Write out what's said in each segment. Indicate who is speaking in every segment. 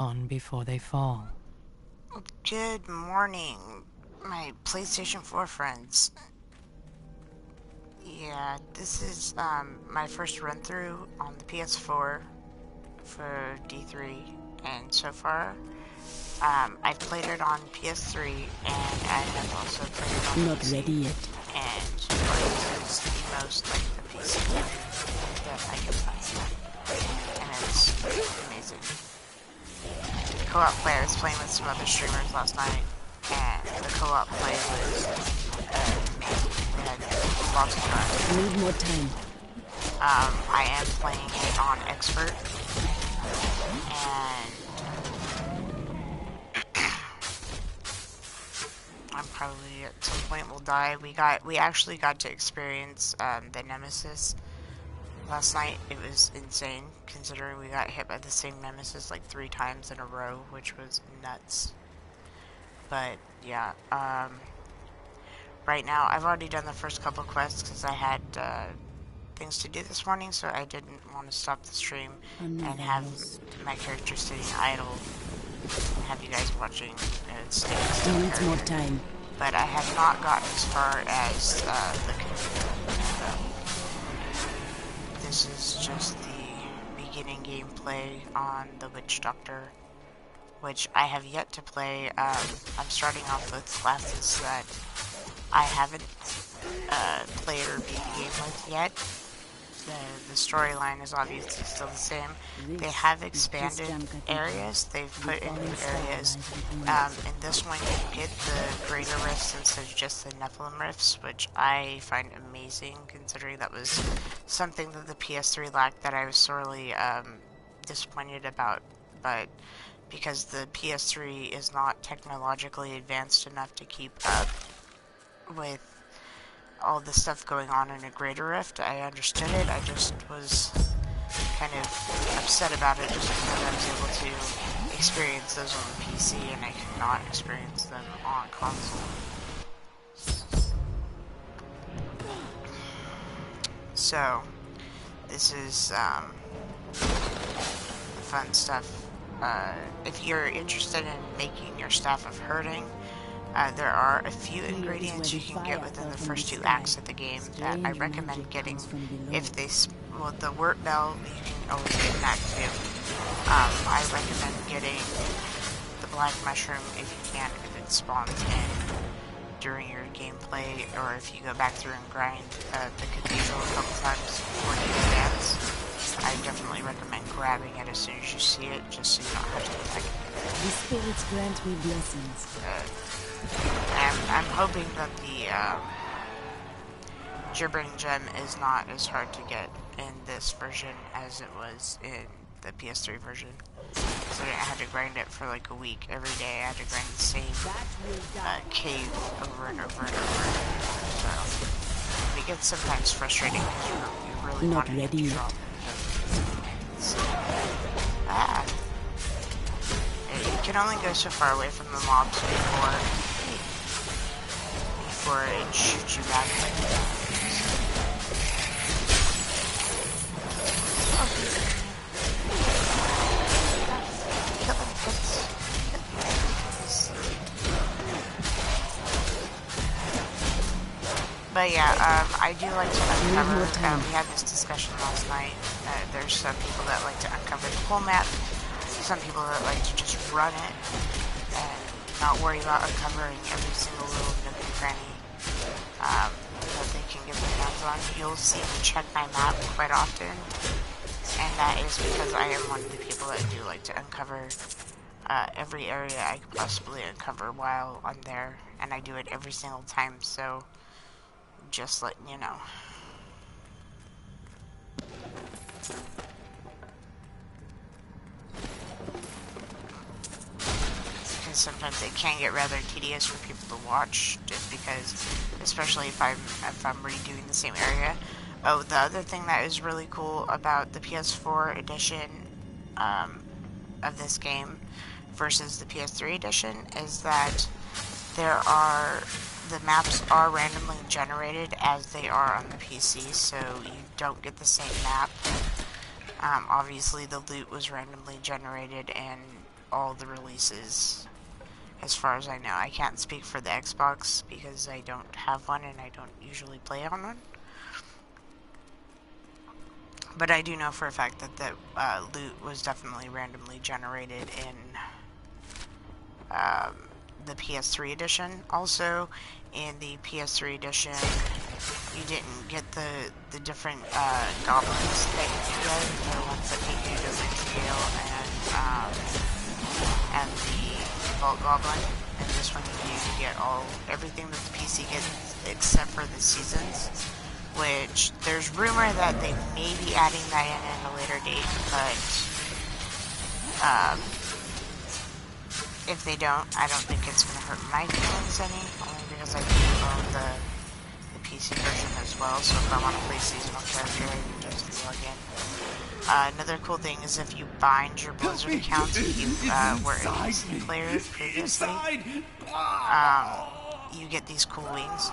Speaker 1: on before they fall.
Speaker 2: Good morning, my PlayStation 4 friends. Yeah, this is my first run through on the PS4 for D3, and so far I've played it on PS3 and I have also played it on
Speaker 3: Not
Speaker 2: PC.
Speaker 3: ready yet.
Speaker 2: And this is the most like the PC game that I can play, and it's amazing. Co-op play, I was playing with some other streamers last night, and the co-op play was amazing. We had lots of fun.
Speaker 3: I need more time.
Speaker 2: I am playing it on expert, and I'm probably at some point will die. We actually got to experience the Nemesis last night. It was insane, considering we got hit by the same Nemesis like 3 times in a row, which was nuts. But yeah, right now I've already done the first couple quests because I had things to do this morning, so I didn't want to stop the stream and have my character sitting idle and have you guys watching
Speaker 3: Still needs more time.
Speaker 2: But I have not gotten as far as this is just the beginning gameplay on the Witch Doctor, which I have yet to play. I'm starting off with classes that I haven't played or beat the game with yet. The storyline is obviously still the same. They have expanded areas. They've put in new areas. In this one, you get the Greater Rifts instead of just the Nephilim Rifts, which I find amazing, considering that was something that the PS3 lacked that I was sorely disappointed about. But because the PS3 is not technologically advanced enough to keep up with all the stuff going on in a Greater Rift, I understood it. I just was kind of upset about it just because I was able to experience those on the PC and I could not experience them on console. So, this is fun stuff. If you're interested in making your Staff of Herding, there are a few ingredients you can get within the first 2 acts of the game that I recommend getting. If they, well, the wort bell, you can always get in Act 2. I recommend getting the black mushroom if you can, if it spawns in during your gameplay, or if you go back through and grind the cathedral a couple times before you advance. I definitely recommend grabbing it as soon as you see it, just so you don't have to go back and get it.
Speaker 3: The spirits grant me blessings.
Speaker 2: I'm hoping that the gibbering gem is not as hard to get in this version as it was in the PS3 version. So I had to grind it for like a week. Every day I had to grind the same cave over and over and over. So it gets sometimes frustrating because you really
Speaker 3: Not
Speaker 2: want to
Speaker 3: ready
Speaker 2: get
Speaker 3: yet.
Speaker 2: drop. You can only go so far away from the mobs before it shoots you back. But yeah, I do like to uncover, we had this discussion last night, there's some people that like to uncover the whole map, some people that like to just run it, and not worry about uncovering every single little nook and cranny, that they can get their hands on. You'll see me check my map quite often, and that is because I am one of the people that do like to uncover every area I could possibly uncover while I'm there, and I do it every single time, so just letting you know. Because sometimes it can get rather tedious for people to watch, just because, especially if I'm redoing the same area. Oh, the other thing that is really cool about the PS4 edition of this game versus the PS3 edition is that the maps are randomly generated as they are on the PC, so you don't get the same map. Obviously the loot was randomly generated, and all the releases, as far as I know. I can't speak for the Xbox because I don't have one and I don't usually play on one. But I do know for a fact that the loot was definitely randomly generated in the PS3 edition. Also, in the PS3 edition, you didn't get the different goblins that you get, the ones that take you to Ridgevale and the Vault Goblin. And this one you get everything that the PC gets except for the seasons, which there's rumor that they may be adding that in at a later date, but if they don't, I don't think it's going to hurt my feelings any, only because I do own the PC version as well, so if I want to play seasonal character, I can just log in. Another cool thing is if you bind your Blizzard account and you were a PC player previously, you get these cool wings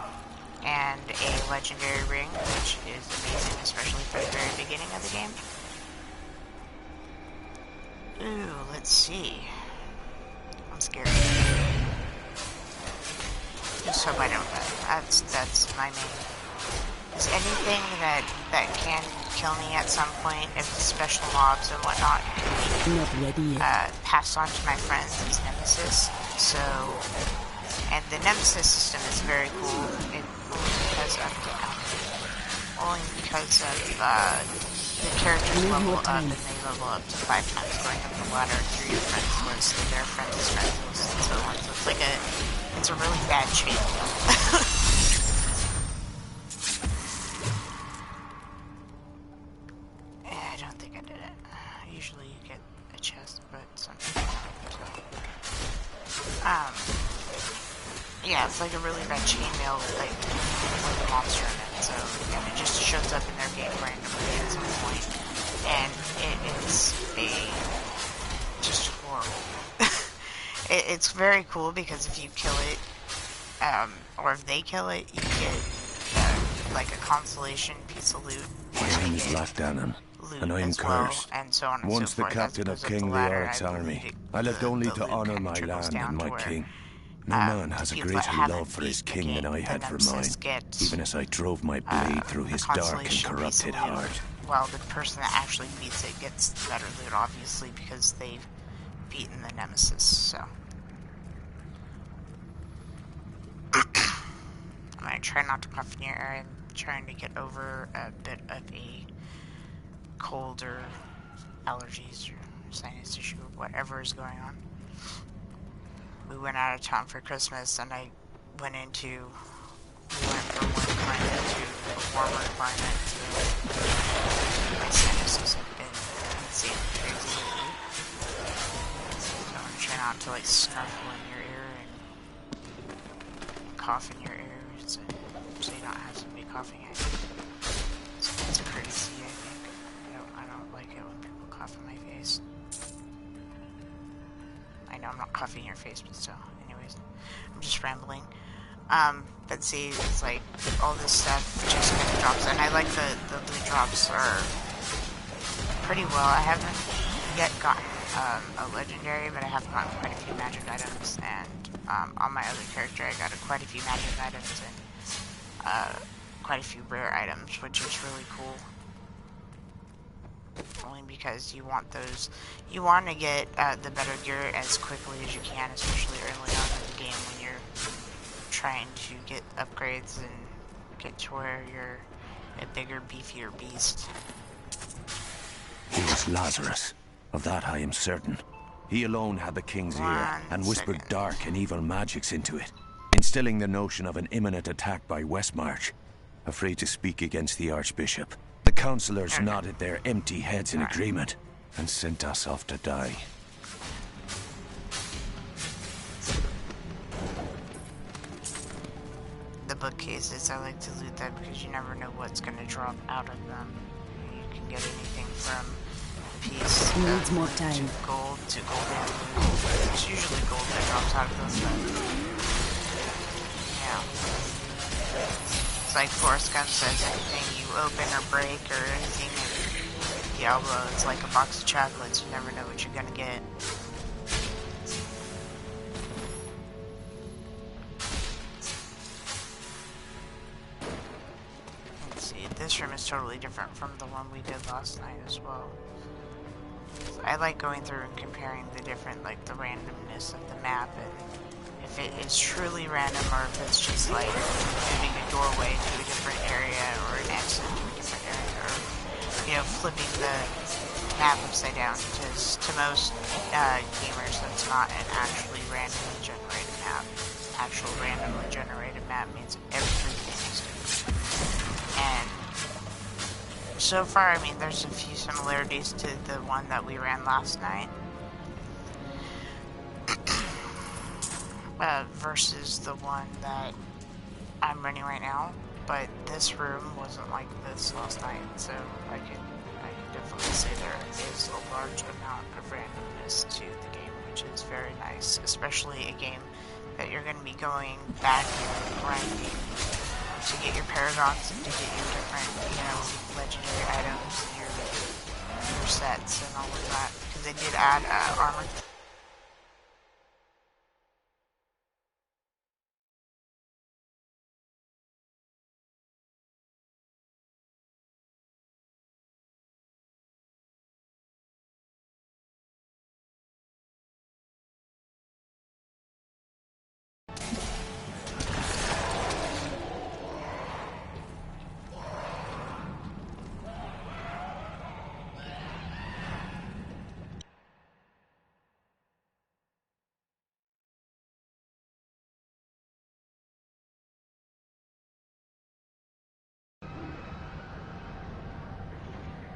Speaker 2: and a legendary ring, which is amazing, especially for the very beginning of the game. Ooh, let's see. I'm scared. Just hope I don't die. That's my main. Is anything that can kill me at some point, if the special mobs and whatnot can be passed on to my friends as Nemesis. So, and the Nemesis system is very cool. Only because of the characters level up, and they level up to 5 times going up the ladder through your friends list, and their friends' list, and so on. So it's like it's a really bad chain. Yeah, I don't think I did it. Usually you get a chest, but sometimes so. Yeah, it's like a really bad chainmail with like a monster in it, so and it just shows up in their game randomly at some point, and it is just horrible. It's very cool because if you kill it, or if they kill it, you get like a consolation piece of loot.
Speaker 1: My name is Latdanan, and I'm cursed.
Speaker 2: And so on and
Speaker 1: Once
Speaker 2: so
Speaker 1: the captain of King Leoric's army, I left only to honor my land and my king. No man has a greater love for his king than I had for mine, even as I drove my blade through his dark and corrupted heart.
Speaker 2: Well, the person that actually beats it gets better loot, obviously, because they've beaten the Nemesis, so. I'm gonna try not to cough in your ear. I'm trying to get over a bit of a cold or allergies or sinus issue or whatever is going on. We went out of town for Christmas, and we went from one climate to a warmer climate, so my sinuses have been insanely crazy lately. So I'm gonna try not to like snuffle in your ear and cough in your ear, so you don't have somebody coughing at you. So that's crazy, I think. I don't like it when people cough in my face. I know I'm not coughing in your face, but still. Anyways, I'm just rambling. But see, it's like all this stuff just kind of drops, and I like the loot drops are pretty well. I haven't yet gotten a legendary, but I have gotten quite a few magic items, and on my other character I got quite a few magic items and quite a few rare items, which is really cool. Only because you want to get the better gear as quickly as you can, especially early on in the game when you're trying to get upgrades and get to where you're a bigger, beefier beast.
Speaker 1: It was Lazarus. Of that I am certain. He alone had the king's ear and whispered dark and evil magics into it, instilling the notion of an imminent attack by Westmarch. Afraid to speak against the Archbishop, the councillors nodded their empty heads in agreement and sent us off to die.
Speaker 2: The bookcases, I like to loot them because you never know what's going to drop out of them. You can get anything from a piece
Speaker 3: Needs more time.
Speaker 2: to gold to golden. It's usually gold that drops out of those things. Yeah. It's like Forrest Gump says, anything you open or break or anything in Diablo, it's like a box of chocolates. You never know what you're going to get. this room is totally different from the one we did last night as well. I like going through and comparing the different, like, the randomness of the map, and if it is truly random or if it's just like moving a doorway to a different area or an exit to a different area, or, you know, flipping the map upside down, because to most gamers that's not an actually randomly generated map. Actual randomly generated map means everything is different. And so far, I mean, there's a few similarities to the one that we ran last night. Versus the one that I'm running right now, but this room wasn't like this last night, so I can definitely say there is a large amount of randomness to the game, which is very nice, especially a game that you're going to be going back and grinding to get your paragons and to get your different, you know, legendary items, your sets and all of that, because they did add armor.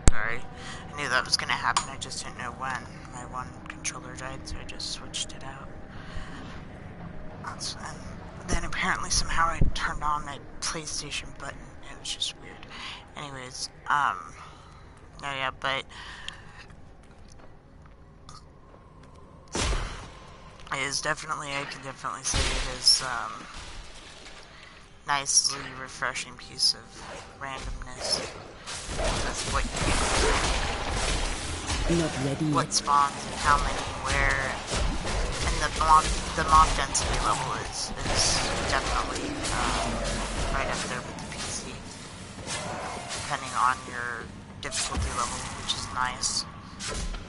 Speaker 2: Sorry, I knew that was going to happen, I just didn't know when. My one controller died, so I just switched it out. And then apparently somehow I turned on a PlayStation button. It was just weird. Anyways, no, yeah, but it is definitely, I can definitely say it is, nicely refreshing piece of randomness. That's what you get.
Speaker 3: Not ready
Speaker 2: what
Speaker 3: yet.
Speaker 2: spawns and how many, where, and the mob density level is definitely right up there with the PC, depending on your difficulty level, which is nice.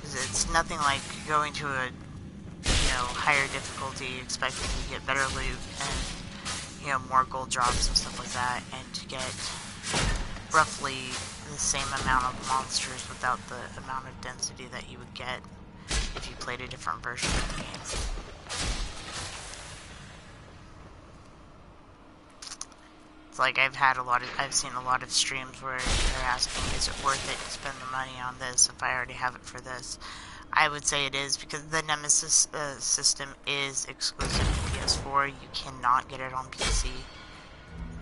Speaker 2: It's nothing like going to a, you know, higher difficulty expecting to get better loot and, you know, more gold drops and stuff like that, and to get roughly the same amount of monsters without the amount of density that you would get if you played a different version of the game. It's like I've seen a lot of streams where they're asking, is it worth it to spend the money on this if I already have it for this? I would say it is, because the Nemesis system is exclusive to PS4. You cannot get it on PC,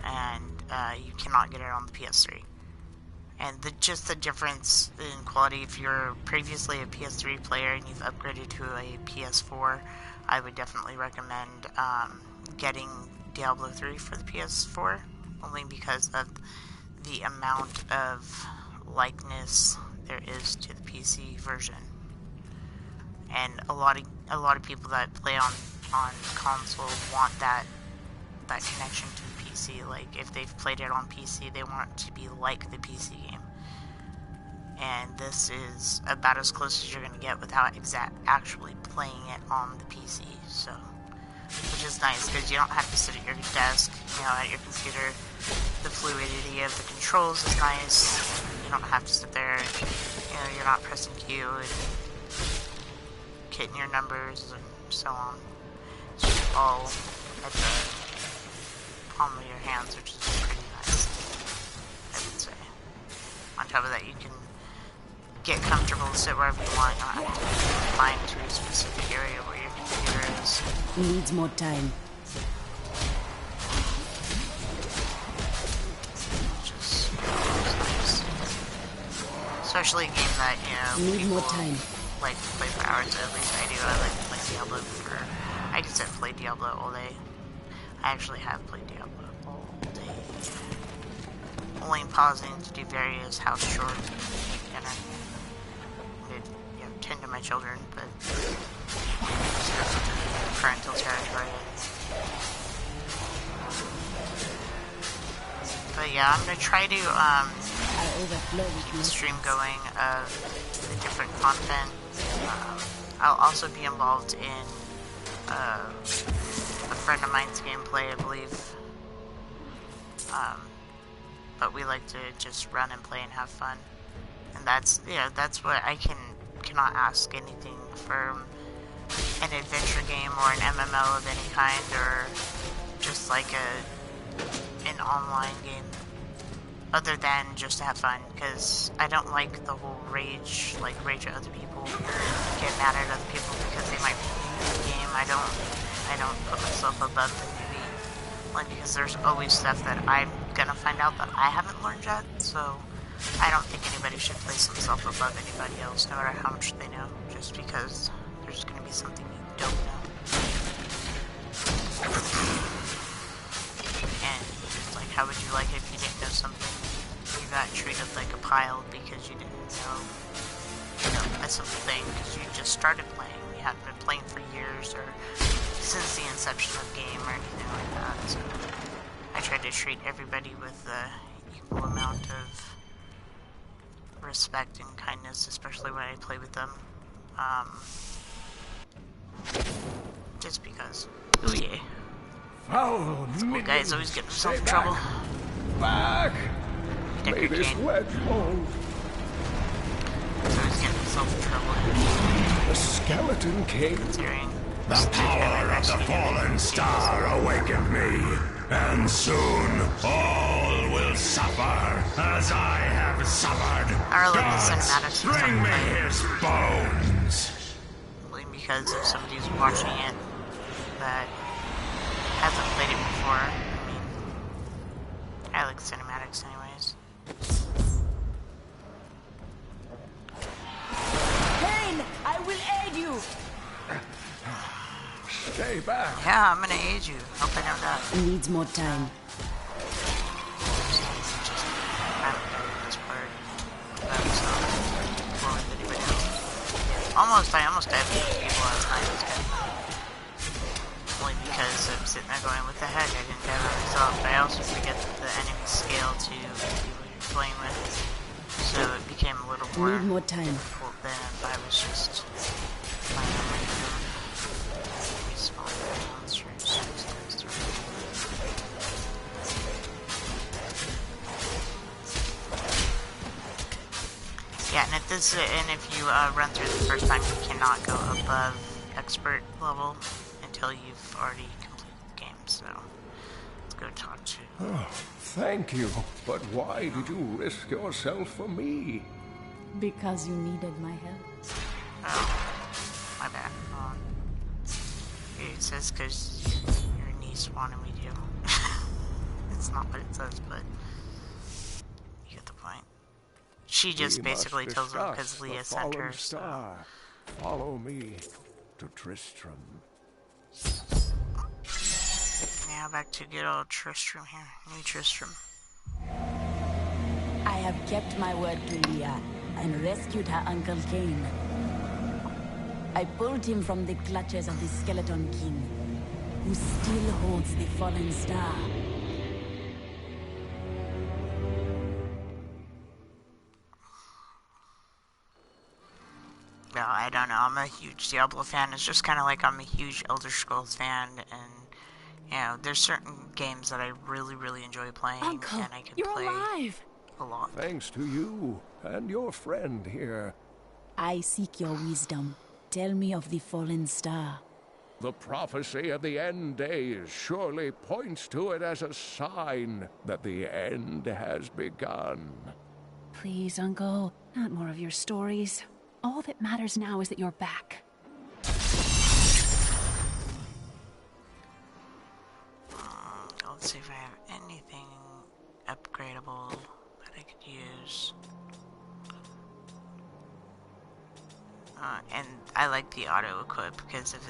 Speaker 2: and you cannot get it on the PS3. And just the difference in quality, if you're previously a PS3 player and you've upgraded to a PS4, I would definitely recommend getting Diablo 3 for the PS4, only because of the amount of likeness there is to the PC version. And a lot of people that play on console want that connection to the PC. Like, if they've played it on PC, they want it to be like the PC game. And this is about as close as you're going to get without actually playing it on the PC. So, which is nice, because you don't have to sit at your desk, you know, at your computer. The fluidity of the controls is nice. You don't have to sit there, you know, you're not pressing Q and hitting your numbers and so on. It's just all at the palm of your hands, which is pretty nice, I would say. On top of that, you can get comfortable and sit wherever you want. You don't have to find to a specific area where your computer is.
Speaker 3: Needs more time.
Speaker 2: Which is nice. Especially a game that, you know,
Speaker 3: Need more time.
Speaker 2: like to play for hours, at least I do. I like to play Diablo for... I can sit and play Diablo all day. I actually have played Diablo all day. Only pausing to do various house chores and eat dinner. And, you know, tend to my children, but... parental territory. But yeah, I'm gonna try to,
Speaker 3: overflow with
Speaker 2: keep the stream
Speaker 3: blessings.
Speaker 2: going of the different content. I'll also be involved in a friend of mine's gameplay, I believe. But we like to just run and play and have fun. And that's, that's what I cannot ask anything from an adventure game or an MMO of any kind, or just like an online game, other than just to have fun, because I don't like the whole rage at other people, get mad at other people because they might be new to the game. I don't put myself above the newbie, only because there's always stuff that I'm gonna find out that I haven't learned yet, so I don't think anybody should place themselves above anybody else, no matter how much they know, just because there's gonna be something you don't know. And it's like, how would you like it if you didn't know something? You got treated like a pile because you didn't know, a simple thing, because you just started playing. You hadn't been playing for years, or since the inception of the game, or anything like that. So I try to treat everybody with equal amount of respect and kindness, especially when I play with them. Just because. Oh yeah.
Speaker 4: Foul
Speaker 2: Cool guy's always getting himself in trouble.
Speaker 4: Back!
Speaker 2: Decker
Speaker 4: May this
Speaker 2: Jane.
Speaker 4: wedge hold.
Speaker 2: He's always getting himself in trouble.
Speaker 4: The Skeleton King.
Speaker 2: Considering
Speaker 5: The power of the fallen star awakened me, and soon all will suffer as I have suffered.
Speaker 2: I really like the
Speaker 5: Gods,
Speaker 2: cinematics and
Speaker 5: bring me
Speaker 2: stuff,
Speaker 5: his bones.
Speaker 2: only because if somebody's watching it that hasn't played it before. I mean, I like cinematics anyways.
Speaker 3: Pain, I will aid you.
Speaker 4: Stay back.
Speaker 2: Yeah, I'm gonna aid you. Hope I don't die.
Speaker 3: He needs more time.
Speaker 2: I haven't done this part. So, before with anybody else. I almost died with people last night. It was good. Only because I'm sitting there going, what the heck, I didn't die by myself. But I also forget that the enemy scale to the people you're playing with. So it became a little more
Speaker 3: Need more time.
Speaker 2: difficult than if I was just playing on my own. Respawn monsters. Yeah, and if you run through the first time, you cannot go above expert level until you've already completed the game. So let's go talk to.
Speaker 4: Oh, thank you. But why did you risk yourself for me?
Speaker 3: Because you needed my help.
Speaker 2: Oh, my bad. It says because your niece wanted me to. It's not what it says, but you get the point. She just
Speaker 4: We
Speaker 2: basically
Speaker 4: must
Speaker 2: tells him
Speaker 4: discuss
Speaker 2: because
Speaker 4: the
Speaker 2: Leah sent her.
Speaker 4: fallen
Speaker 2: So.
Speaker 4: star. Follow me to Tristram.
Speaker 2: Now back to good old Tristram here. New Tristram.
Speaker 3: I have kept my word to Leah and rescued her Uncle Cain. I pulled him from the clutches of the Skeleton King, who still holds the fallen star.
Speaker 2: No, I don't know. I'm a huge Diablo fan. It's just kind of like I'm a huge Elder Scrolls fan, and there's certain games that I really, really enjoy playing,
Speaker 3: Uncle,
Speaker 2: and I can
Speaker 3: you're
Speaker 2: play
Speaker 3: alive!
Speaker 2: a lot.
Speaker 4: Thanks to you and your friend here.
Speaker 3: I seek your wisdom. Tell me of the fallen star.
Speaker 4: The prophecy of the end days surely points to it as a sign that the end has begun.
Speaker 6: Please, Uncle, not more of your stories. All that matters now is that you're back.
Speaker 2: Let's see if I have anything upgradable that I could use. And I like the auto equip because if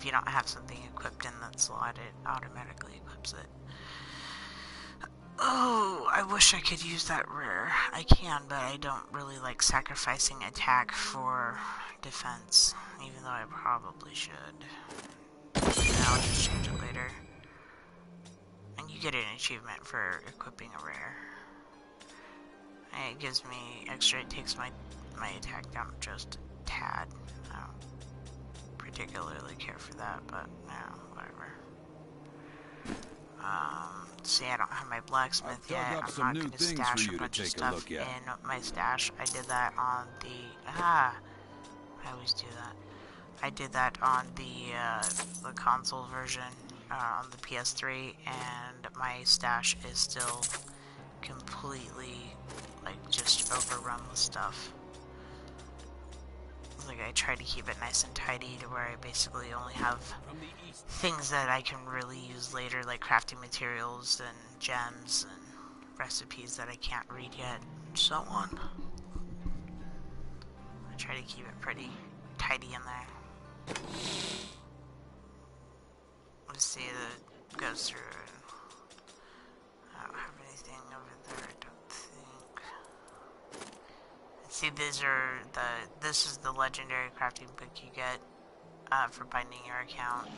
Speaker 2: you don't have something equipped in that slot, it automatically equips it. Oh, I wish I could use that rare. I can, but I don't really like sacrificing attack for defense, even though I probably should. I'll just change it later. And you get an achievement for equipping a rare. And it gives me extra, it takes my attack down just a tad. I don't particularly care for that, but yeah, whatever. See, I don't have my blacksmith yet. I'm not going to stash a bunch of stuff in my stash. I did that on the... I always do that. I did that on the console version, on the PS3, and my stash is still completely, like, just overrun with stuff. Like, I try to keep it nice and tidy to where I basically only have things that I can really use later, like crafting materials and gems and recipes that I can't read yet, and so on. I try to keep it pretty tidy in there. Let's see, it goes through. I don't have anything over there, I don't think. See, this is the legendary crafting book you get for binding your account.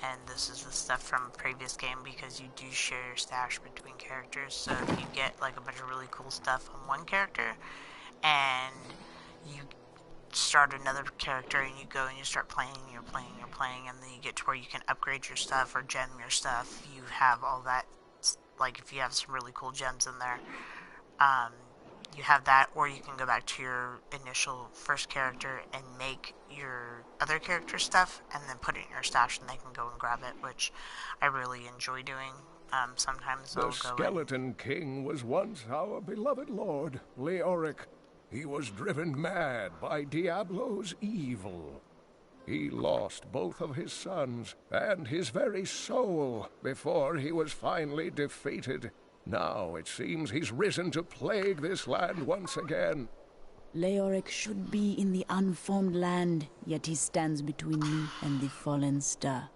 Speaker 2: And this is the stuff from a previous game because you do share your stash between characters. So if you get like a bunch of really cool stuff on one character and you start another character and you go and you start playing, you're playing, and then you get to where you can upgrade your stuff or gem your stuff. You have all that, like if you have some really cool gems in there, you have that, or you can go back to your initial first character and make your other character stuff and then put it in your stash and they can go and grab it, which I really enjoy doing. Sometimes I'll go
Speaker 4: The Skeleton King was once our beloved lord, Leoric. He was driven mad by Diablo's evil. He lost both of his sons and his very soul before he was finally defeated. Now it seems he's risen to plague this land once again.
Speaker 3: Leoric should be in the unformed land, yet he stands between me and the fallen star.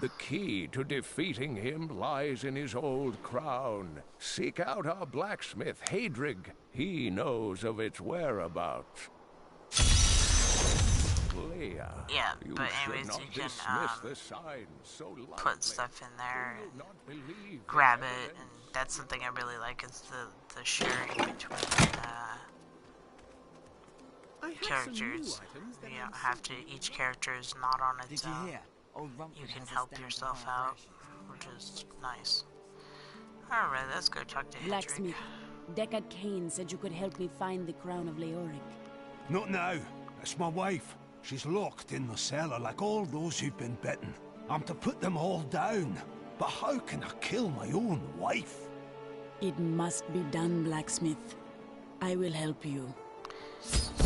Speaker 4: The key to defeating him lies in his old crown. Seek out our blacksmith, Hadrig. He knows of its whereabouts. Leah,
Speaker 2: yeah,
Speaker 4: you
Speaker 2: but
Speaker 4: should
Speaker 2: anyways,
Speaker 4: not
Speaker 2: you can
Speaker 4: dismiss the signs so lightly.
Speaker 2: put stuff in there and grab it, and that's something I really like is the sharing between characters. You don't have to, each character is not on its own. You can help yourself out, which is nice. Alright, let's go talk to Hedrick.
Speaker 3: Blacksmith, Deckard Cain said you could help me find the crown of Leoric.
Speaker 7: Not now. It's my wife. She's locked in the cellar like all those who've been bitten. I'm to put them all down. But how can I kill my own wife?
Speaker 3: It must be done, Blacksmith. I will help you.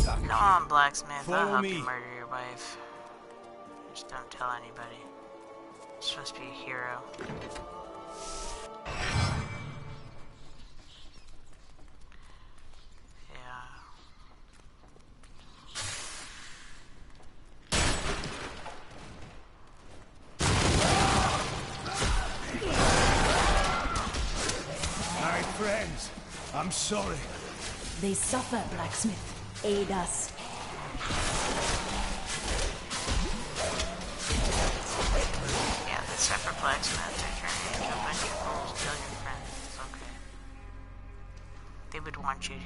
Speaker 2: Come on, Blacksmith. I'll
Speaker 7: Follow
Speaker 2: help
Speaker 7: me.
Speaker 2: you murder your wife. Just don't tell anybody. You're supposed to be a hero. Yeah.
Speaker 7: My friends, I'm sorry.
Speaker 3: They suffer, Blacksmith. Aid us.
Speaker 2: Yeah, the separate blacksmith. They're turning into a bunch of fools. Kill your friends. It's okay. They would want you to.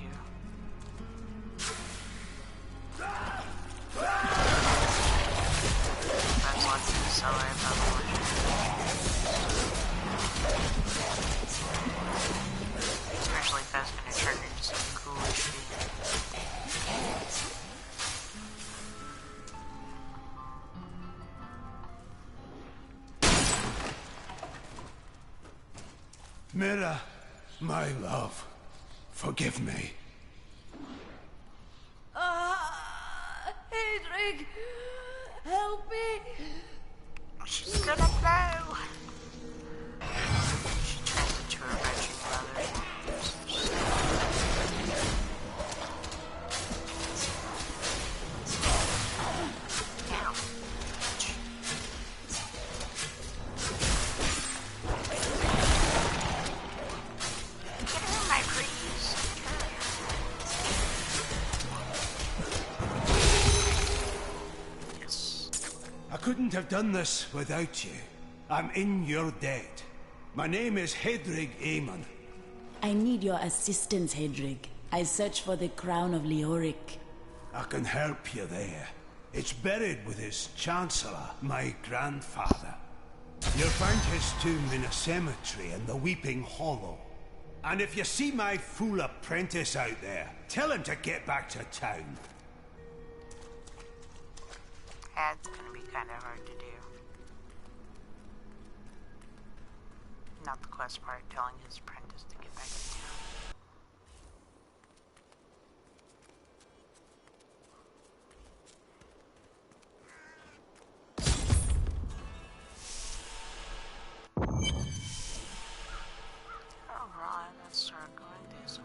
Speaker 2: That's lots to celebrate about the witch. Especially if that's gonna turn into some coolish thing.
Speaker 7: Mira, my love, forgive me.
Speaker 3: Hedrick, help me.
Speaker 2: She's gonna blow. She turns into a wretched mother. Get her, my pretties. Yes.
Speaker 7: I couldn't have done this without you. I'm in your debt. My name is Hedrig Aemon.
Speaker 3: I need your assistance, Hedrick. I search for the crown of Leoric.
Speaker 7: I can help you there. It's buried with his chancellor, my grandfather. You'll find his tomb in a cemetery in the Weeping Hollow. And if you see my fool apprentice out there, tell him to get back to town.
Speaker 2: That's gonna be kind of hard to do. Not the quest part, telling his apprentice to get back to town. Alright, let's start going this way.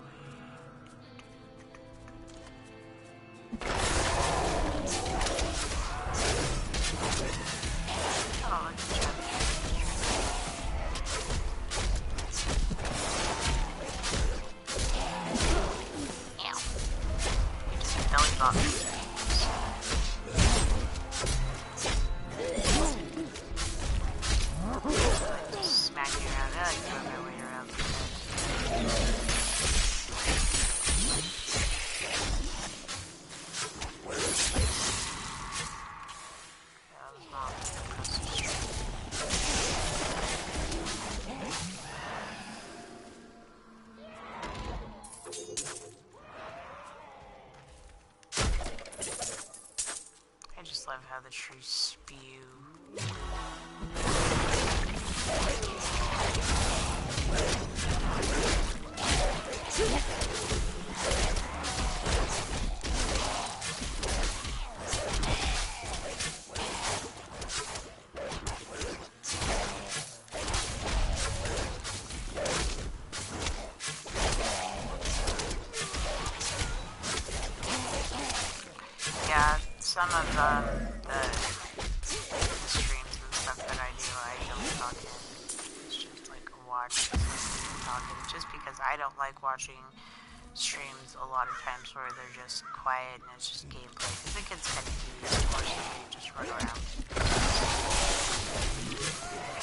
Speaker 2: Oh, look at you. Belly button. Smack you around there, like throw my way around the head. That was not an impressive streak. I just love how the trees spew. Yeah, some of the streams and stuff that I do, I don't talk in. It's just like a watch talking. Just because I don't like watching streams a lot of times where they're just quiet and it's just gameplay. Because it gets kind of tedious to watch somebody just run around.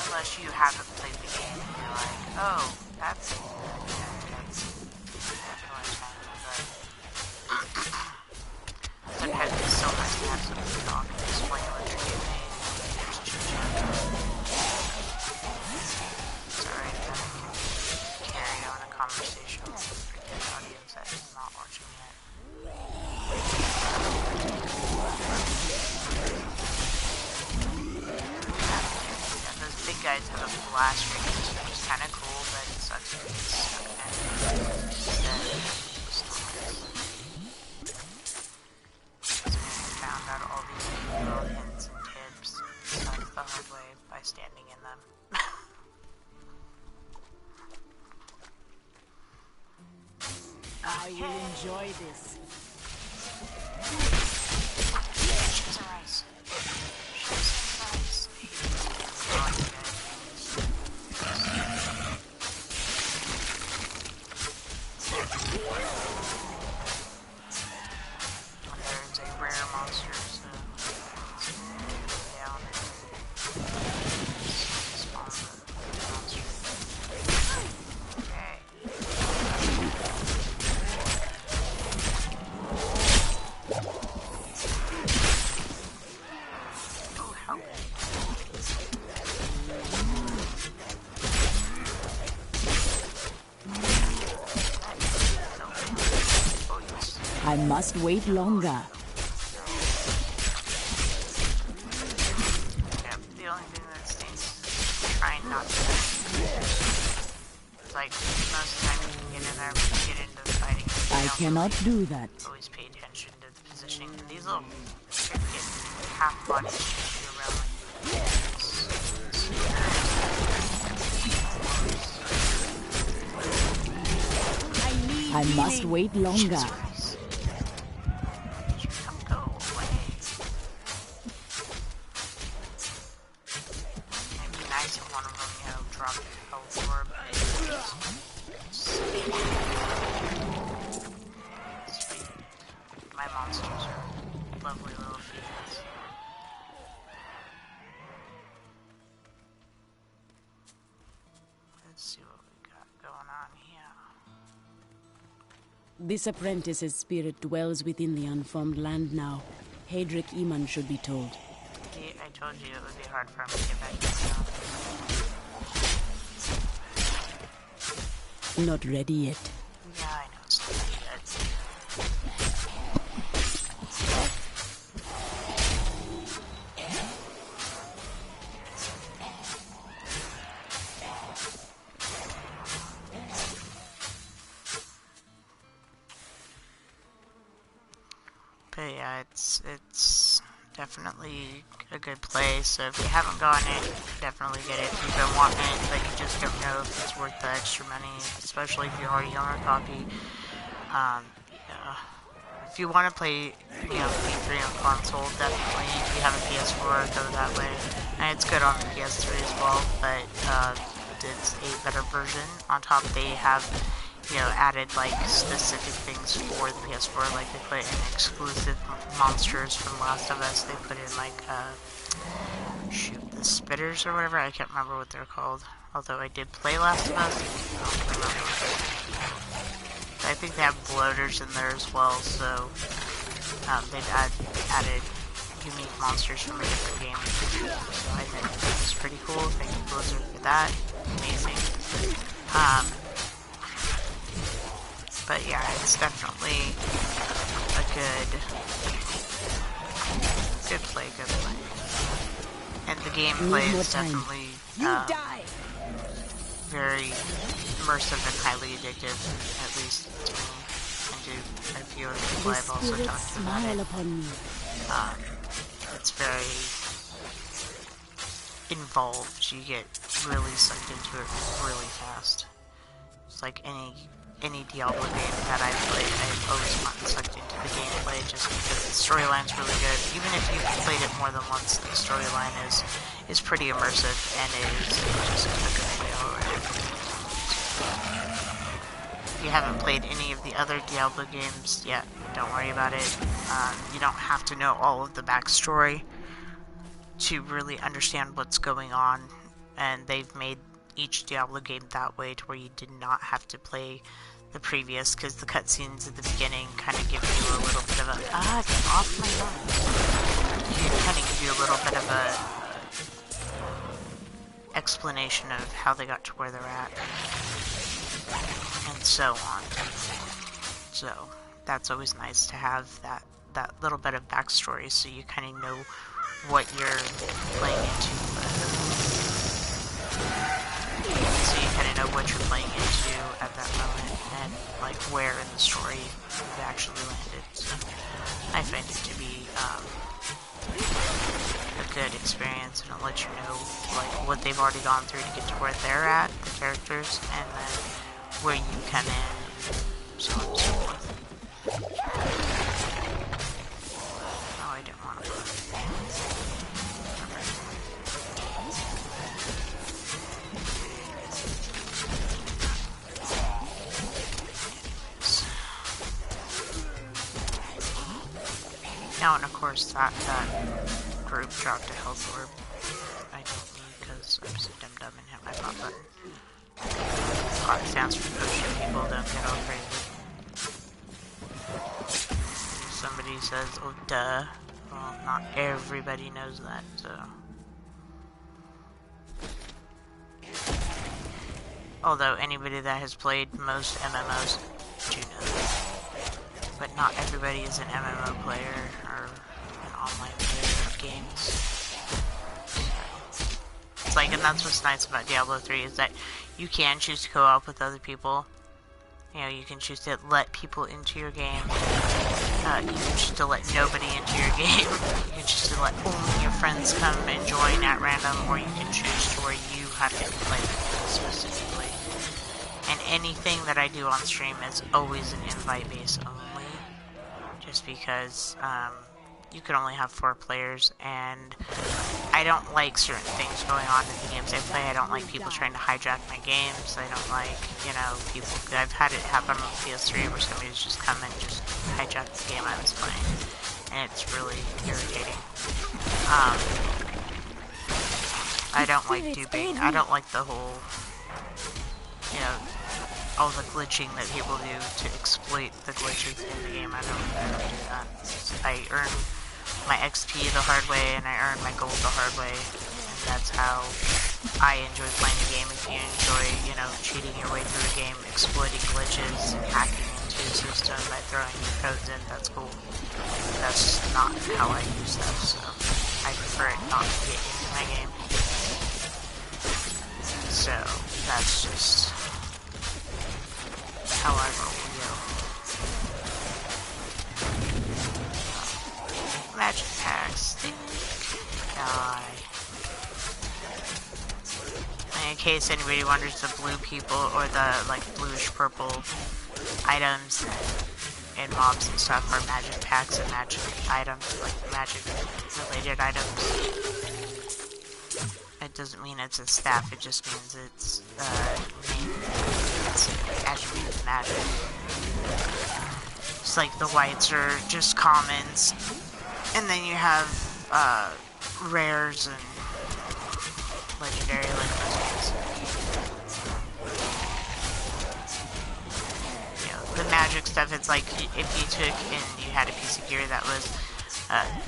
Speaker 2: Unless you haven't played the game and you're like, oh, that's definitely kind of sometimes it's so nice to have somebody talk and explain what you're doing and there's chit-chat. It's alright that I can carry on a conversation with the freaking audience that is not watching yet. Yeah, those big guys have a blast radius, which is kind of cool, but it sucks to get stuck in it. Found out all these little hints and tips the hard way by standing in them.
Speaker 3: I will enjoy this.
Speaker 2: She's a rice. She's a rice. There's a rare monster, so let's go down and spawn the monster. Okay. Oh, help. Oh, yes.
Speaker 3: I must wait longer.
Speaker 2: Yeah, the only thing that stinks is trying not to. It's like most of the time you can get in there, but you get into fighting.
Speaker 3: I cannot do that.
Speaker 2: Always pay attention to the positioning. And these little freaking half bodies shoot you around like
Speaker 3: I must wait longer.
Speaker 2: Go away. It'd be nice if one of them, you know, dropped a health orb. My monsters are lovely little fiends. Let's see what we got going on here.
Speaker 3: This apprentice's spirit dwells within the unformed land now. Hadric Eamon should be told.
Speaker 2: See, I told you it would be hard for him to get back to town.
Speaker 3: Not ready yet.
Speaker 2: Yeah, I know it's not ready yet. But yeah, it's definitely a good play, so if you haven't gotten it, definitely get it. If you've been wanting it, but you just don't know if it's worth the extra money, especially if you already own a copy. Yeah. If you want to play, P3 on console, definitely, if you have a PS4, go that way. And it's good on the PS3 as well, but it's a better version. On top, they have added like specific things for the PS4, like they put in exclusive monsters from Last of Us. They put in like the spitters or whatever. I can't remember what they're called. Although I did play Last of Us, I don't remember. I think they have bloaters in there as well. So they've added unique monsters from a different game. So I think it's pretty cool. Thank you, Blizzard, for that. Amazing. But yeah, it's definitely a good play. And the gameplay is definitely very immersive and highly addictive, at least to me, and to a few other people I've also talked about it. It's very involved. You get really sucked into it really fast. It's like any Diablo game that I've played, I've always gotten sucked into the gameplay just because the storyline's really good. Even if you've played it more than once, the storyline is pretty immersive, and it is just a good play already. If you haven't played any of the other Diablo games yet, don't worry about it. You don't have to know all of the backstory to really understand what's going on, and they've made each Diablo game that way to where you did not have to play the previous, because the cutscenes at the beginning kind of give you a little bit of a get off my phone. Kind of give you a little bit of a explanation of how they got to where they're at, and so on. So that's always nice to have that little bit of backstory, so you kind of know what you're playing into. So you kind of know what you're playing into at that moment, and like where in the story you've actually landed. So I find it to be a good experience, and it'll let you know like what they've already gone through to get to where they're at, the characters, and then where you come in, so on and so forth. Oh, I didn't want to put it. Now, and of course, that group dropped a health orb. I don't need, because I'm so dumb and hit my pop button. Clock stands for pushing people, don't get all crazy. Somebody says, oh duh. Well, not everybody knows that, so. Although anybody that has played most MMOs do know that. But not everybody is an MMO player or an online player of games. It's like, and that's what's nice about Diablo 3 is that you can choose to co-op with other people. You can choose to let people into your game. You can choose to let nobody into your game. You can choose to let only your friends come and join at random, or you can choose to where you have to play specifically. And anything that I do on stream is always an invite-based only. Just because you can only have 4 players, and I don't like certain things going on in the games I play. I don't like people trying to hijack my games. I don't like, people. I've had it happen on the PS3 where somebody's just come and just hijack the game I was playing, and it's really irritating. I don't like duping. I don't like the whole, all the glitching that people do to exploit the glitches in the game. I don't do that. I earn my XP the hard way, and I earn my gold the hard way, and that's how I enjoy playing the game. If you enjoy, you know, cheating your way through a game, exploiting glitches, hacking into a system by throwing your codes in, that's cool. That's not how I do stuff, so I prefer it not to get into my game. So, that's just how I roll, magic packs, die. In case anybody wonders, the blue people, or the, like, bluish purple items and mobs and stuff are magic packs and magic items, like magic related items. It doesn't mean it's a staff, it just means it's attribute of magic. It's like the whites are just commons, and then you have rares and legendary like those ones. You know, the magic stuff, it's like if you took and you had a piece of gear that was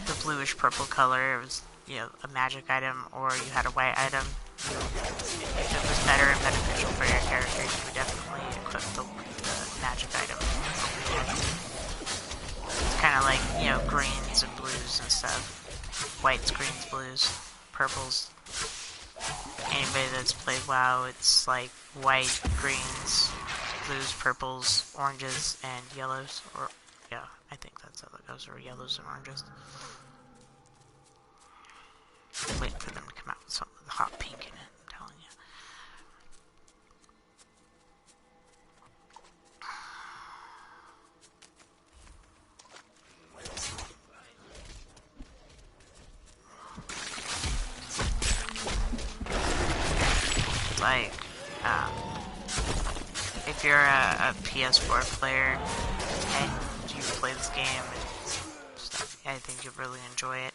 Speaker 2: the bluish purple color, it was, you know, a magic item, or you had a white item. If it was better and beneficial for your character, you would definitely equip the magic item. It's kind of like, you know, greens and blues and stuff. Whites, greens, blues, purples. Anybody that's played WoW, it's like white, greens, blues, purples, oranges, and yellows. Or, yeah, I think that's how that goes, or yellows and oranges. Waiting for them to come out with something with hot pink in it, I'm telling you. Like, if you're a PS4 player and you play this game and stuff, I think you'll really enjoy it.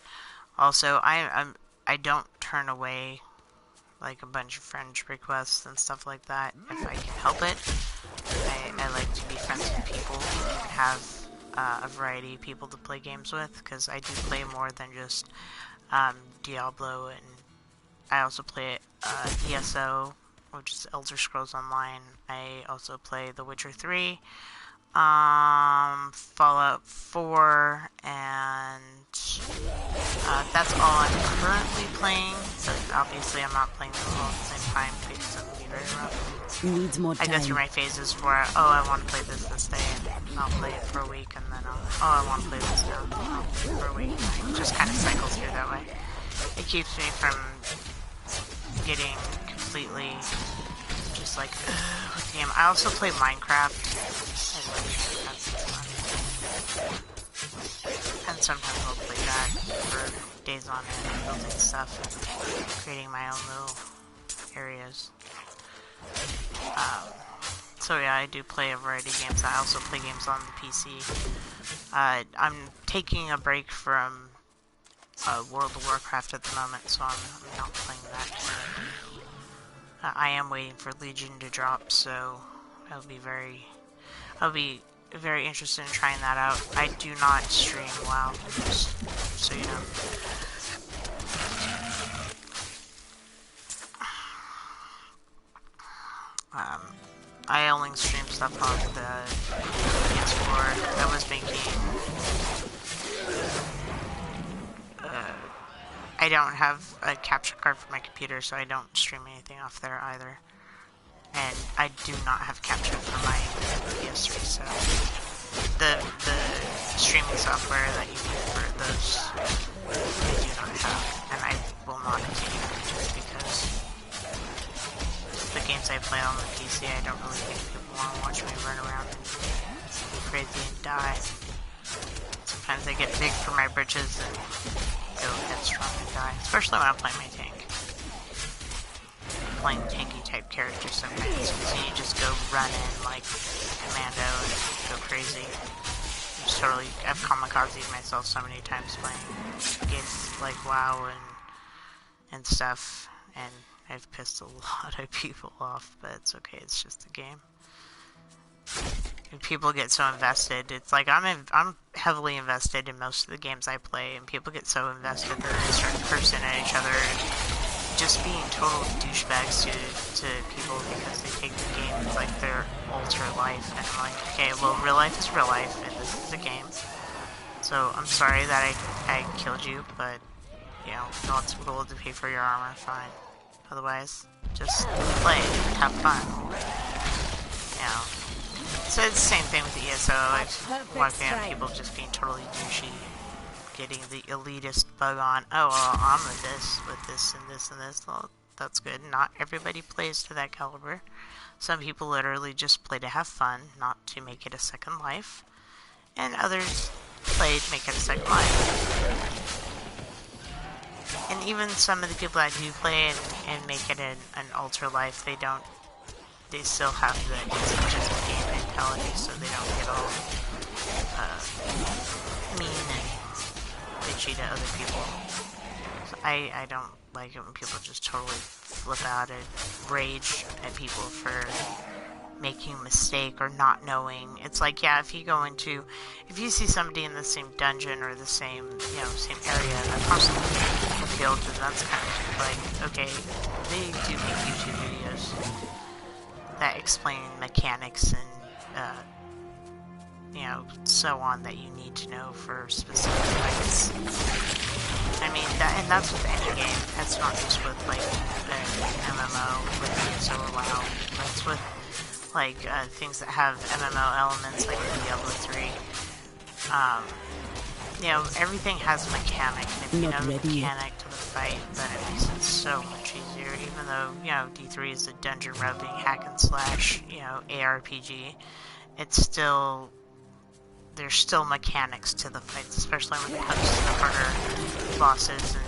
Speaker 2: Also, I don't turn away like a bunch of friend requests and stuff like that if I can help it. I like to be friends with people and have a variety of people to play games with, because I do play more than just Diablo, and I also play ESO, which is Elder Scrolls Online. I also play The Witcher 3, Fallout 4, and that's all I'm currently playing. But obviously I'm not playing them all at the same time because that would be very rough.
Speaker 3: Needs more time.
Speaker 2: I go through my phases where, oh, I want to play this day, and I'll play it for a week, and then I want to play this now, and I'll play it for a week. It just kind of cycles through that way. It keeps me from getting completely just like with the game. I also play Minecraft, and sometimes I'll play that for days on end, building stuff and creating my own little areas. So yeah, I do play a variety of games. I also play games on the PC. I'm taking a break from World of Warcraft at the moment, so I'm not playing that currently. I am waiting for Legion to drop, so I'll be very interested in trying that out. I do not stream WoW, just so you know. I only stream stuff on the PS4. I was thinking, I don't have a capture card for my computer, so I don't stream anything off there either. And I do not have capture for my PS3, so the streaming software that you need for those, I do not have, and I will not continue just because the games I play on the PC, I don't really think people want to watch me run around and be crazy and die. Sometimes I get big for my britches and go headstrong and die, especially when I'm playing my tank. Playing tanky type characters sometimes, because you just go run in like commando and go crazy. I've kamikazed myself so many times playing games like WoW and stuff, and I've pissed a lot of people off, but it's okay, it's just a game. people get so invested. It's like I'm heavily invested in most of the games I play, and people get so invested that they start cursing at each other and just being total douchebags to people because they take the game as like their ultra life. And I'm like, okay, well, real life is real life, and this is a game. So I'm sorry that I killed you, but you know, if you want some gold to pay for your armor, fine. Otherwise, just play, have fun. You know. So it's the same thing with ESO. I've walked in on people just being totally douchey, getting the elitist bug on. Oh, well, I'm with this and this and this. Well, that's good. Not everybody plays to that caliber. Some people literally just play to have fun, not to make it a second life. And others play to make it a second life. And even some of the people that do play and make it an ultra life, they still have the it's just a game mentality, so they don't get all mean and bitchy to other people. So I don't like it when people just totally flip out and rage at people for making a mistake or not knowing. It's like, yeah, if you see somebody in the same dungeon or the same, same area that possibly killed, then that's kind of like, okay, they do make YouTube videos that explain mechanics and, so on that you need to know for specific fights. I mean, that's with any game. That's not just with, like, the MMO, with ESO or WoW. That's with like things that have MMO elements like Diablo 3. Everything has a mechanic, and if you know the mechanic to the fight, then it makes it so much easier. Even though, D3 is a dungeon roving hack and slash, ARPG, there's still mechanics to the fights, especially when it comes to the harder bosses and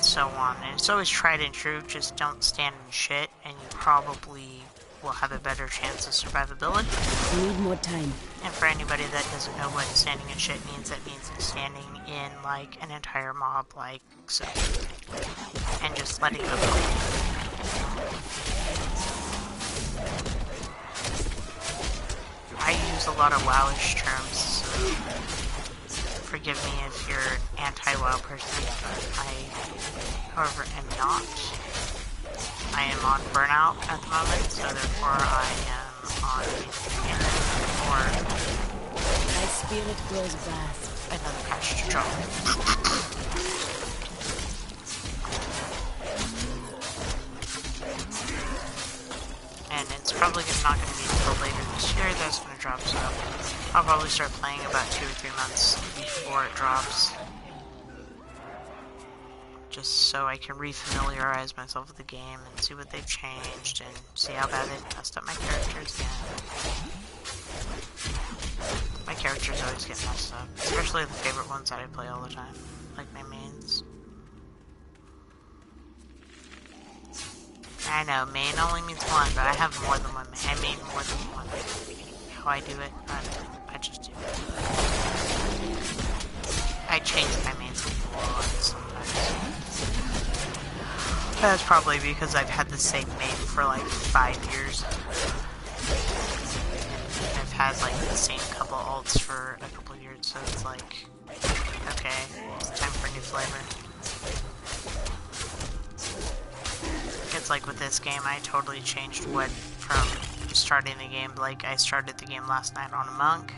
Speaker 2: so on. And it's always tried and true, just don't stand in shit, and you probably will have a better chance of survivability.
Speaker 3: Need more time.
Speaker 2: And for anybody that doesn't know what standing in shit means, that means standing in, like, an entire mob, like, so. And just letting go. I use a lot of WoWish terms, so forgive me if you're an anti-WoW person, but I, however, am not. I am on burnout at the moment, so therefore I am on
Speaker 3: my spirit grows vast.
Speaker 2: Another patch to drop. And it's probably not going to be until later this year that it's going to drop, so I'll probably start playing about 2 or 3 months before it drops. Just so I can refamiliarize myself with the game and see what they've changed and see how bad they've messed up my characters again. My characters always get messed up, especially the favorite ones that I play all the time, like my mains. I know, main only means one, but I have more than one main. I mean more than one. How I do it, I just do it. I change my mains before sometimes. That's probably because I've had the same main for like 5 years. And I've had like the same couple ults for a couple years, so it's like, okay, it's time for a new flavor. It's like with this game, I totally changed what from starting the game. Like, I started the game last night on a monk,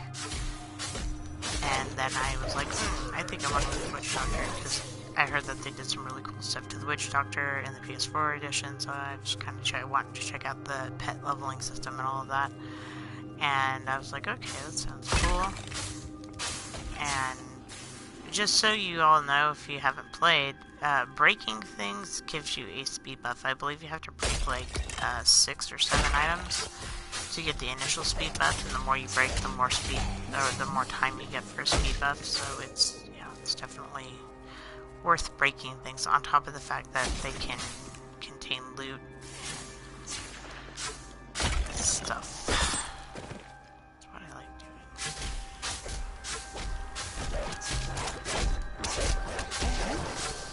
Speaker 2: and then I was like, I think I want to do the Witch Doctor, because I heard that they did some really cool stuff to the Witch Doctor in the PS4 edition, so I just kind of wanted to check out the pet leveling system and all of that. And I was like, okay, that sounds cool. And just so you all know, if you haven't played, breaking things gives you a speed buff. I believe you have to break like 6 or 7 items to get the initial speed buff, and the more you break, the more speed, or the more time you get for a speed buff. So it's, it's definitely worth breaking things, on top of the fact that they can contain loot and stuff. That's what I like doing.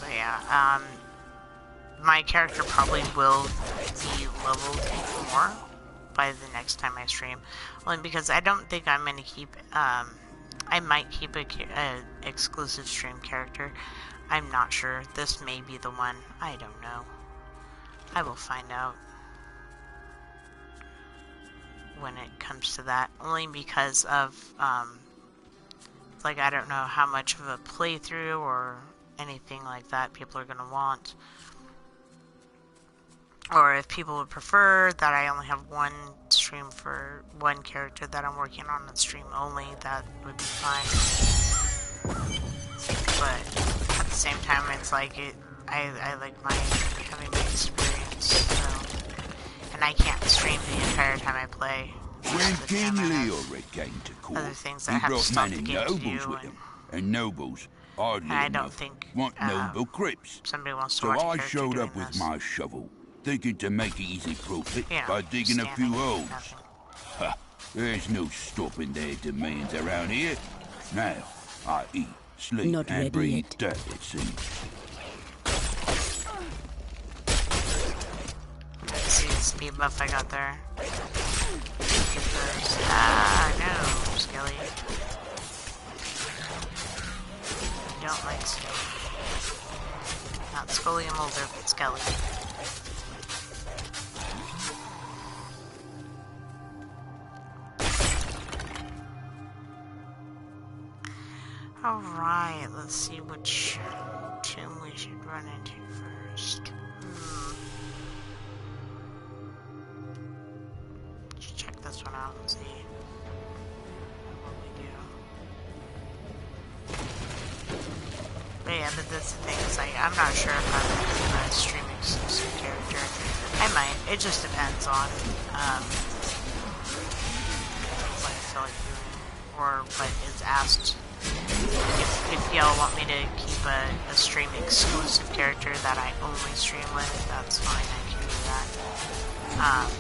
Speaker 2: But yeah, my character probably will be leveled even more by the next time I stream. Only because I don't think I'm going to keep, I might keep a exclusive stream character. I'm not sure. This may be the one. I don't know. I will find out when it comes to that. Only because of, like, I don't know how much of a playthrough or anything like that people are going to want. Or if people would prefer that I only have one stream for one character that I'm working on the stream only, that would be fine. But at the same time, it's like, I like having my experience, so, and I can't stream the entire time I play.
Speaker 8: When King Leoric came to court,
Speaker 2: other things that
Speaker 8: he
Speaker 2: I have to
Speaker 8: brought
Speaker 2: stop
Speaker 8: many
Speaker 2: the game to
Speaker 8: nobles
Speaker 2: do,
Speaker 8: with him, and nobles, oddly
Speaker 2: I don't
Speaker 8: enough,
Speaker 2: think
Speaker 8: want noble crips.
Speaker 2: somebody wants to
Speaker 8: So
Speaker 2: watch a
Speaker 8: I
Speaker 2: character
Speaker 8: showed
Speaker 2: doing
Speaker 8: up with
Speaker 2: this.
Speaker 8: my shovel, thinking to make easy profit
Speaker 2: You know,
Speaker 8: by digging a few
Speaker 2: standing,
Speaker 8: holes.
Speaker 2: nothing.
Speaker 8: Ha! There's no stopping their demands around here. Now, I eat, sleep,
Speaker 3: Not ready
Speaker 8: and breathe
Speaker 3: yet.
Speaker 8: dirt, it seems.
Speaker 2: Let's see the speed buff I got there. Get those. Ah, no, Skelly. I don't like Skelly. Not Scully and Mulder, but Skelly. Alright, let's see which tomb we should run into first. Let's check this one out and see what we do. But yeah, but that's the thing, is like, I'm not sure if I'm a streaming exclusive character. I might, it just depends on what I feel like doing, or what is asked. If y'all want me to keep a stream exclusive character that I only stream with, that's fine, I can do that.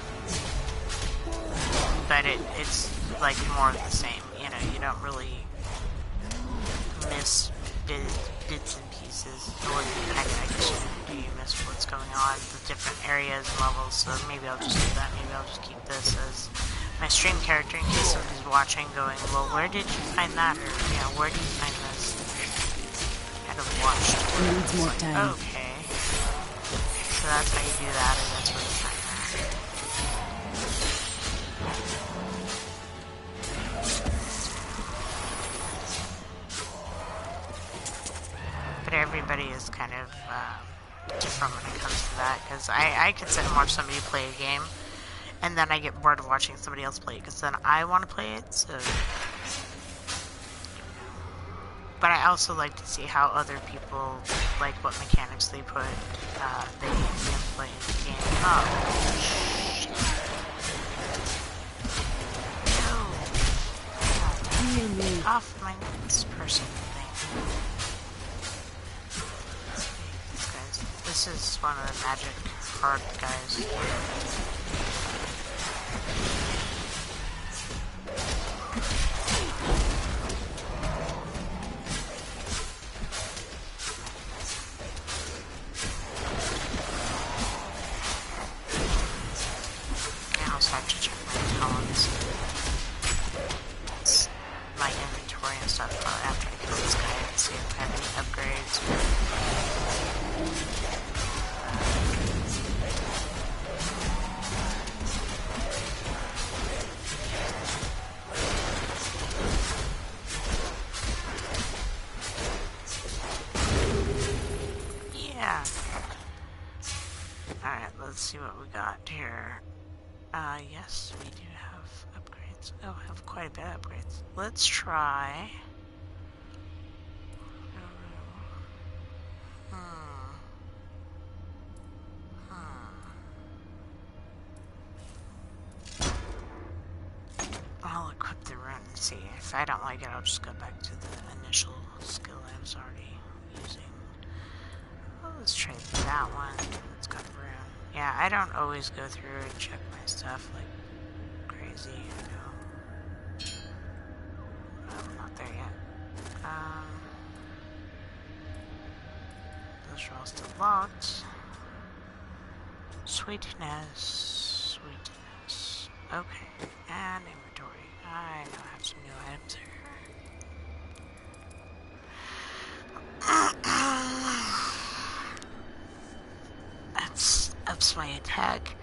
Speaker 2: But it's like more of the same, you know, you don't really miss bits and pieces, or you miss what's going on, the different areas and levels, so maybe I'll just do that, maybe I'll just keep this as my stream character in case somebody's watching going, well, where did you find that, or, you know, where did you find this? Kind of watched.
Speaker 3: Needs more time.
Speaker 2: Okay. So that's how you do that, and that's where you find that. But everybody is kind of different when it comes to that, because I could sit and watch somebody play a game, and then I get bored of watching somebody else play it, because then I want to play it, so... But I also like to see how other people, like what mechanics they put, they can play in the game. Oh, shit. No. Off my this person thing. These guys. This is one of the magic hard guys. I also have to check my talents. That's my inventory and stuff after I kill this guy and see if I have any upgrades. Yeah. Alright, let's see what we got here. Yes, we do have upgrades. Oh, we have quite a bit of upgrades. Let's try... I'll equip the rune and see. If I don't like it, I'll just go back to the initial skill I was already using. Well, let's try that one. It's got a rune. Yeah, I don't always go through and check my stuff like crazy, you know. Oh, I'm not there yet. Those are all still locked. Sweetness. Sweetness. Okay, and inventory. I now have some new items here. Ups my attack.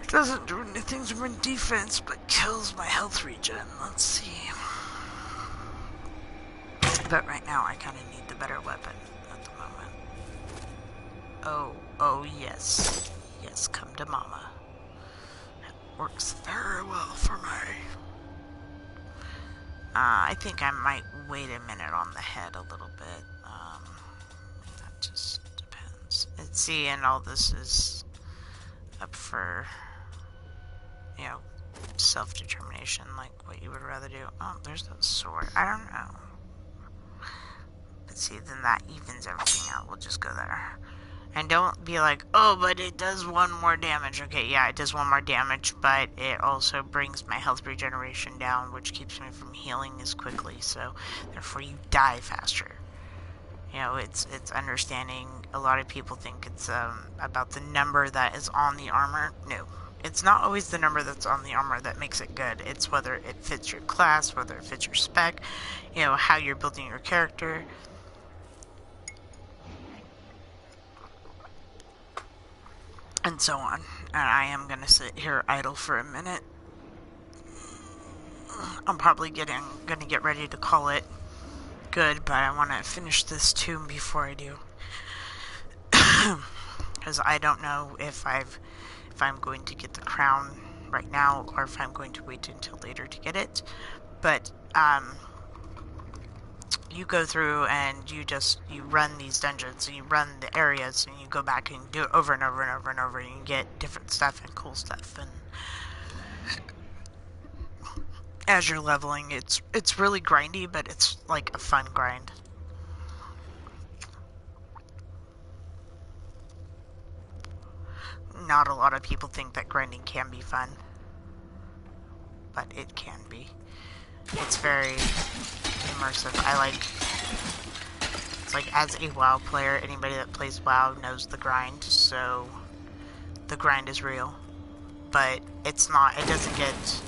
Speaker 2: It doesn't do anything to my defense, but kills my health regen. Let's see. But right now, I kind of need the better weapon at the moment. Oh yes. Yes, come to mama. It works very well for me. I think I might wait a minute on the head a little bit. That just depends. See, and all this is up for, you know, self-determination, like what you would rather do. Oh, there's that sword. I don't know. But see, then that evens everything out. We'll just go there. And don't be like, oh, but it does 1 more damage. Okay, yeah, it does 1 more damage, but it also brings my health regeneration down, which keeps me from healing as quickly, so therefore you die faster. You know, it's understanding. A lot of people think it's about the number that is on the armor. No, it's not always the number that's on the armor that makes it good. It's whether it fits your class, whether it fits your spec, you know, how you're building your character. And so on. And I am going to sit here idle for a minute. I'm probably going to get ready to call it good, but I want to finish this tomb before I do. Because I don't know if I'm going to get the crown right now, or if I'm going to wait until later to get it. But, you go through and you run these dungeons and you run the areas and you go back and do it over and over and over and over and you get different stuff and cool stuff. And as you're leveling, it's really grindy, but it's like a fun grind. Not a lot of people think that grinding can be fun, but it can be. It's very immersive. It's like, as a WoW player, anybody that plays WoW knows the grind, so the grind is real. But it doesn't get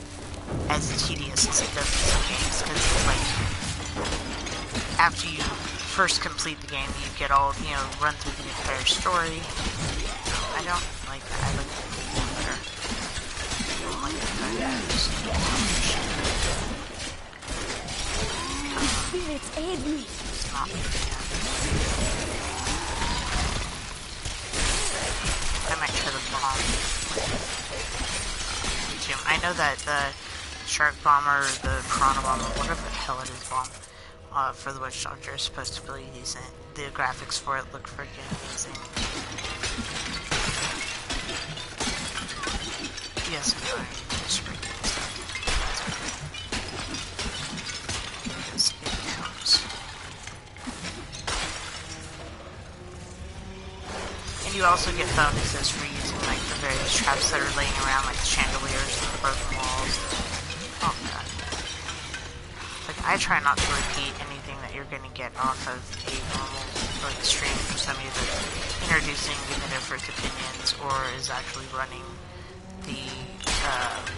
Speaker 2: as tedious as it does in some games, because it's like, after you first complete the game, you get all, you know, run through the entire story. I don't like that. I like the one better. I don't like that.
Speaker 3: Spirits aid me.
Speaker 2: It's not me. I might try the bomb. I know that the shark bomb or the piranha bomb, or whatever the hell it is, bomb, for the Witch Doctor is supposed to be decent. The graphics for it look freaking amazing. Yes, I'm sorry. Just freaking stuff. Because it comes. And you also get bonuses for using like the various traps that are laying around, like the chandeliers and the broken walls. Oh god. Like, I try not to repeat anything that you're gonna get off of a normal like stream for somebody that's introducing, giving their first opinions, or is actually running the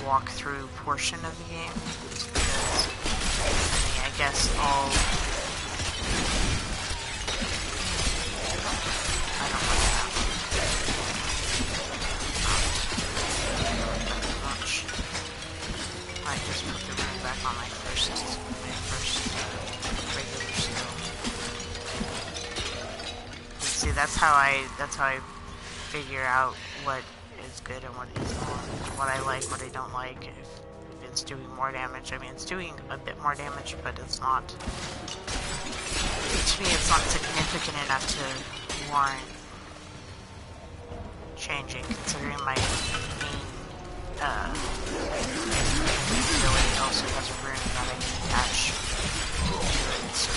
Speaker 2: walkthrough portion of the game. Because, I mean, I guess all... I don't know that much. I just put the room back on my first regular skill. See, that's how I figure out what is good and what is not, what I like, what I don't like. If it's doing more damage, I mean, it's doing a bit more damage, but it's not, to me, it's not significant enough to warrant changing, considering my main ability also has a rune that I can attach to it, so.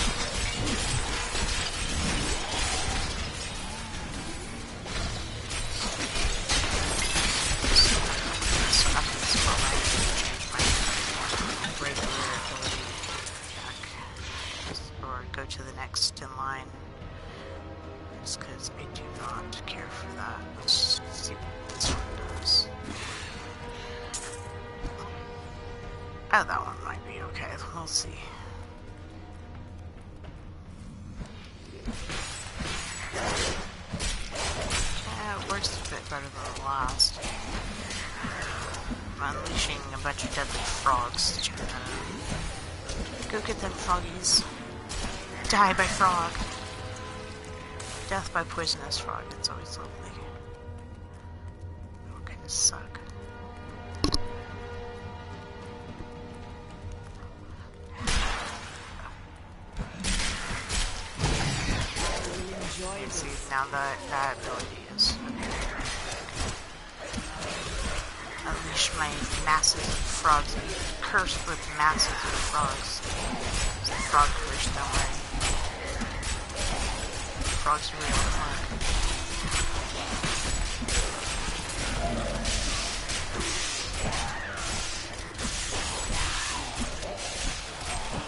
Speaker 2: Go to the next in line, just because I do not care for that. Let's see what this one frogs. Oh, that one might be okay. We'll see. Yeah, it works a bit better than the last. I'm unleashing a bunch of deadly frogs. Go get them, froggies. Die by frog. Death by poisonous frog. It's always lovely. It kind of suck. You see, now that ability is unleash my masses of frogs. I'm cursed with masses of frogs. It's the frog curse, don't worry. Frogs are real fun.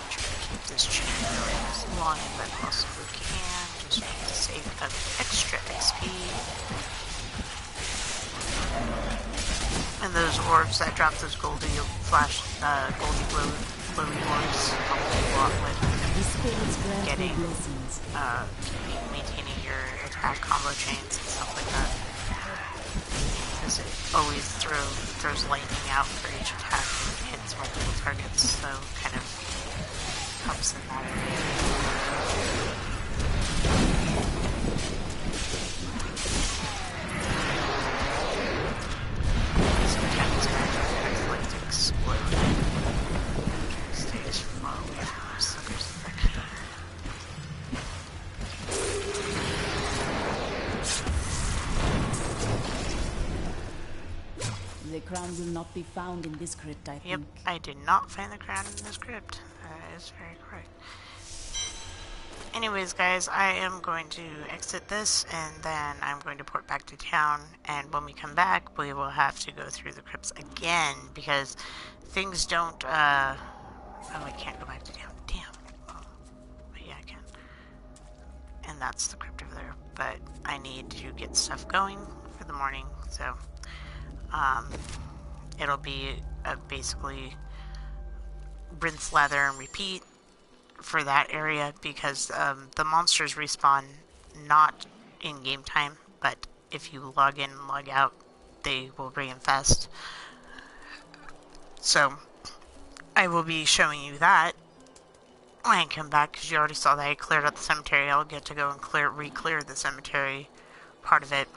Speaker 2: Try to keep this chain going as long as I possibly can, just for the sake of extra XP. And those orbs that drop those goldy flash, goldy glowy orbs help a lot with getting, maintaining your attack combo chains and stuff like that. Because it always throws lightning out for each attack and hits multiple targets, so kind of helps in that area. Sometimes I like to explode. Stay as far away from those suckers as I can.
Speaker 3: The crown will not be found in this crypt, I think.
Speaker 2: Yep, I did not find the crown in this crypt. That is very correct. Anyways, guys, I am going to exit this, and then I'm going to port back to town, and when we come back, we will have to go through the crypts again, because things don't, oh, I can't go back to town. Damn. Oh, but yeah, I can. And that's the crypt over there, but I need to get stuff going for the morning, so, it'll be basically rinse, lather, and repeat for that area, because the monsters respawn not in game time, but if you log in and log out, they will reinfest. So I will be showing you that when I come back, because you already saw that I cleared out the cemetery. I'll get to go and re-clear the cemetery part of it,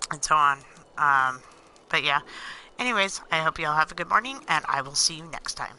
Speaker 2: and so on. But yeah, anyways, I hope you all have a good morning, and I will see you next time.